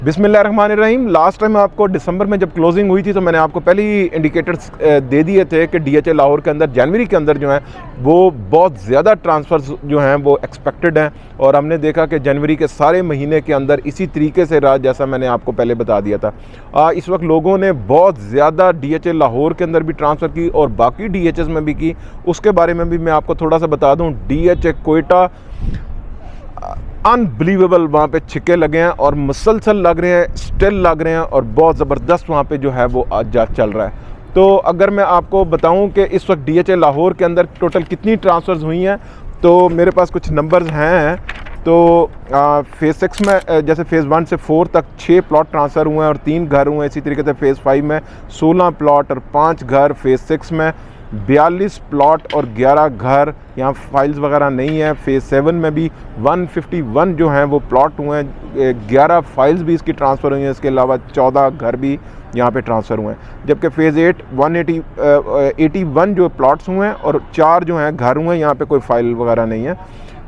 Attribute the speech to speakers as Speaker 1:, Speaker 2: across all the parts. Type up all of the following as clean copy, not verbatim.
Speaker 1: बिस्मिल्लाहिर्रहमानिर्रहीम। Last time आपको दिसंबर में जब क्लोजिंग हुई थी तो मैंने आपको पहले ही इंडिकेटर्स दे दिए थे कि डीएचए लाहौर के अंदर जनवरी के अंदर जो है वो बहुत ज़्यादा ट्रांसफ़र्स जो हैं वो एक्सपेक्टेड हैं, और हमने देखा कि जनवरी के सारे महीने के अंदर इसी तरीके से रहा जैसा मैंने आपको पहले बता दिया था। इस वक्त लोगों ने बहुत ज़्यादा डीएचए लाहौर के अंदर भी ट्रांसफ़र की और बाकी डीएचएस में भी की। उसके बारे में भी मैं आपको थोड़ा सा बता दूँ। डीएचए कोयटा अनबिलीवेबल वहाँ पे छिक्के लगे हैं और मुसलसल लग रहे हैं, स्टिल लग रहे हैं और बहुत ज़बरदस्त वहाँ पे जो है वो आज चल रहा है। तो अगर मैं आपको बताऊं कि इस वक्त डीएचए लाहौर के अंदर टोटल कितनी ट्रांसफ़र्स हुई हैं तो मेरे पास कुछ नंबर्स हैं। तो फेज़ 6 में जैसे फेज़ 1 से 4 तक 6 प्लॉट ट्रांसफ़र हुए हैं और 3 घर हुए हैं। इसी तरीके से फेज़ 5 में 16 प्लॉट और 5 घर। फेज़ 6 में 42 प्लॉट और 11 घर, यहाँ फाइल्स वगैरह नहीं है। फेज़ 7 में भी 151 जो हैं वो प्लॉट हुए हैं, 11 फाइल्स भी इसकी ट्रांसफ़र हुई हैं। इसके अलावा 14 घर भी यहाँ पे ट्रांसफ़र हुए हैं। जबकि फेज़ 8 181 जो प्लॉट्स हुए हैं और 4 जो हैं घर हुए हैं, यहाँ पे कोई फाइल वगैरह नहीं है।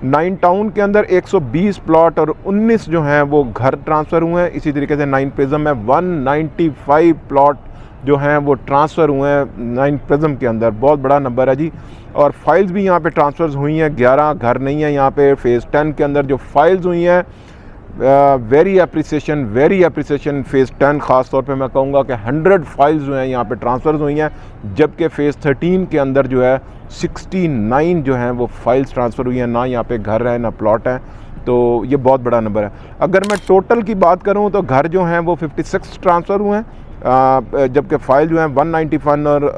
Speaker 1: 9 टाउन के अंदर 120 प्लॉट और 19 जो हैं वो घर ट्रांसफ़र हुए हैं। इसी तरीके से 9 प्रिज्म में 195 प्लॉट जो हैं वो ट्रांसफ़र हुए हैं 9 प्रिज्म के अंदर। बहुत बड़ा नंबर है जी। और फाइल्स भी यहाँ पे ट्रांसफ़र्स हुई हैं, 11 घर नहीं है यहाँ पे। फेज़ 10 के अंदर जो फाइल्स हुई हैं वेरी अप्रिसिएशन फेज़ 10 ख़ास तौर पे मैं कहूँगा कि 100 फाइल्स जो हैं यहाँ पे ट्रांसफ़र्स हुई हैं। जबकि फ़ेज़ 13 के अंदर जो है 69 जो हैं वो फाइल्स ट्रांसफ़र हुई हैं। ना यहाँ पे घर है ना प्लॉट है, तो ये बहुत बड़ा नंबर है। अगर मैं टोटल की बात करूँ तो घर जो हैं वो 56 ट्रांसफ़र हुए हैं, जबकि फ़ाइल जो हैं 191 और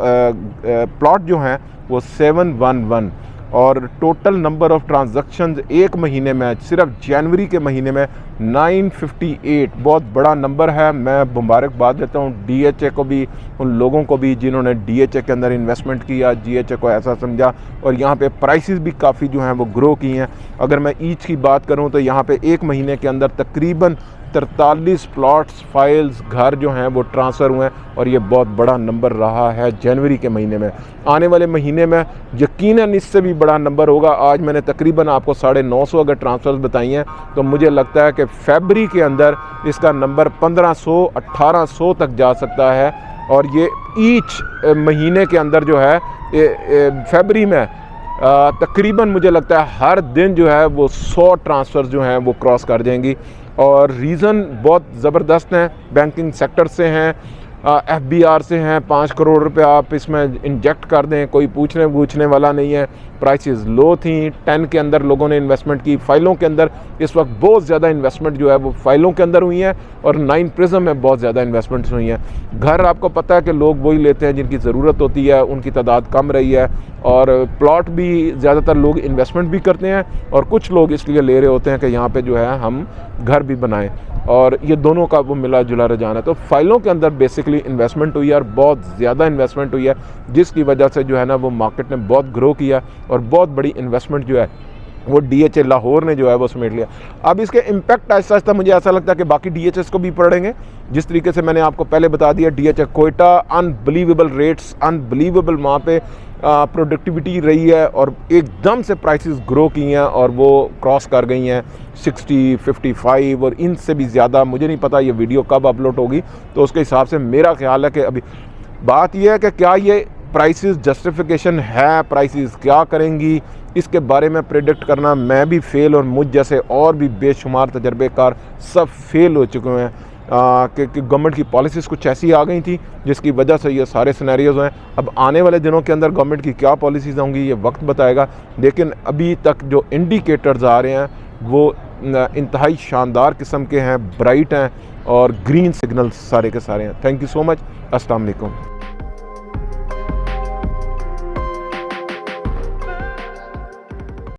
Speaker 1: प्लॉट जो हैं वो 711। और टोटल नंबर ऑफ़ ट्रांजैक्शंस एक महीने में सिर्फ जनवरी के महीने में 958, बहुत बड़ा नंबर है। मैं मुबारकबाद देता हूँ डीएचए को भी, उन लोगों को भी जिन्होंने डीएचए के अंदर इन्वेस्टमेंट किया, डीएचए को ऐसा समझा। और यहाँ पे प्राइसेस भी काफ़ी जो हैं वो ग्रो की हैं। अगर मैं ईच की बात करूँ तो यहाँ पे एक महीने के अंदर तकरीबन 43 प्लॉट्स, फाइल्स, घर जो हैं वो ट्रांसफ़र हुए हैं और ये बहुत बड़ा नंबर रहा है जनवरी के महीने में। आने वाले महीने में यकीनन इससे भी बड़ा नंबर होगा। आज मैंने तकरीबन आपको 950 अगर ट्रांसफ़र्स बताई हैं तो मुझे लगता है कि फरवरी के अंदर इसका नंबर 1500-1800 तक जा सकता है। और ये ईच महीने के अंदर जो है फरवरी में तकरीबन मुझे लगता है हर दिन जो है वो 100 ट्रांसफ़र्स जो हैं वो क्रॉस कर जाएंगी। और रीज़न बहुत ज़बरदस्त हैं, बैंकिंग सेक्टर से हैं, एफबीआर से हैं। 5 करोड़ रुपए आप इसमें इंजेक्ट कर दें, कोई पूछने वाला नहीं है। प्राइसेस लो थी, 10 के अंदर लोगों ने इन्वेस्टमेंट की। फाइलों के अंदर इस वक्त बहुत ज़्यादा इन्वेस्टमेंट जो है वो फाइलों के अंदर हुई है और 9 प्रिज्म में बहुत ज़्यादा इन्वेस्टमेंट्स हुई हैं। घर आपको पता है कि लोग वही लेते हैं जिनकी ज़रूरत होती है, उनकी तादाद कम रही है। और प्लॉट भी ज़्यादातर लोग इन्वेस्टमेंट भी करते हैं और कुछ लोग इसलिए ले रहे होते हैं कि यहाँ पे जो है हम घर भी बनाएं, और ये दोनों का वो मिला जुला रुझान है। तो फाइलों के अंदर बेसिकली इन्वेस्टमेंट हुई है और बहुत ज़्यादा इन्वेस्टमेंट हुई है, जिसकी वजह से जो है ना वो मार्केट ने बहुत ग्रो किया और बहुत बड़ी इन्वेस्टमेंट जो है वो डीएचए लाहौर ने जो है वो समेट लिया। अब इसके इम्पैक्ट आहिस्ता आहिस्ता मुझे ऐसा लगता है कि बाकी डीएचएस को भी पड़ेंगे। जिस तरीके से मैंने आपको पहले बता दिया, DHA Quetta unbelievable rates, unbelievable वहाँ पे प्रोडक्टिविटी रही है और एकदम से प्राइसेस ग्रो की हैं और वो क्रॉस कर गई हैं 60, 55 और इनसे भी ज़्यादा। मुझे नहीं पता ये वीडियो कब अपलोड होगी, तो उसके हिसाब से मेरा ख्याल है कि अभी बात यह है कि क्या ये प्राइसेस जस्टिफिकेशन है, प्राइसेस क्या करेंगी, इसके बारे में प्रेडिक्ट करना मैं भी फेल और मुझ जैसे और भी बेशुमार तजर्बेकार सब फेल हो चुके हैं कि गवर्नमेंट की पॉलिसीज़ कुछ ऐसी आ गई थी जिसकी वजह से ये सारे सिनेरियोज़ हैं। अब आने वाले दिनों के अंदर गवर्नमेंट की क्या पॉलिसीज़ होंगी ये वक्त बताएगा, लेकिन अभी तक जो इंडिकेटर्स आ रहे हैं वो इंतहाई शानदार किस्म के हैं, ब्राइट हैं और ग्रीन सिग्नल्स सारे के सारे हैं। Thank you so much. अस्सलाम वालेकुम।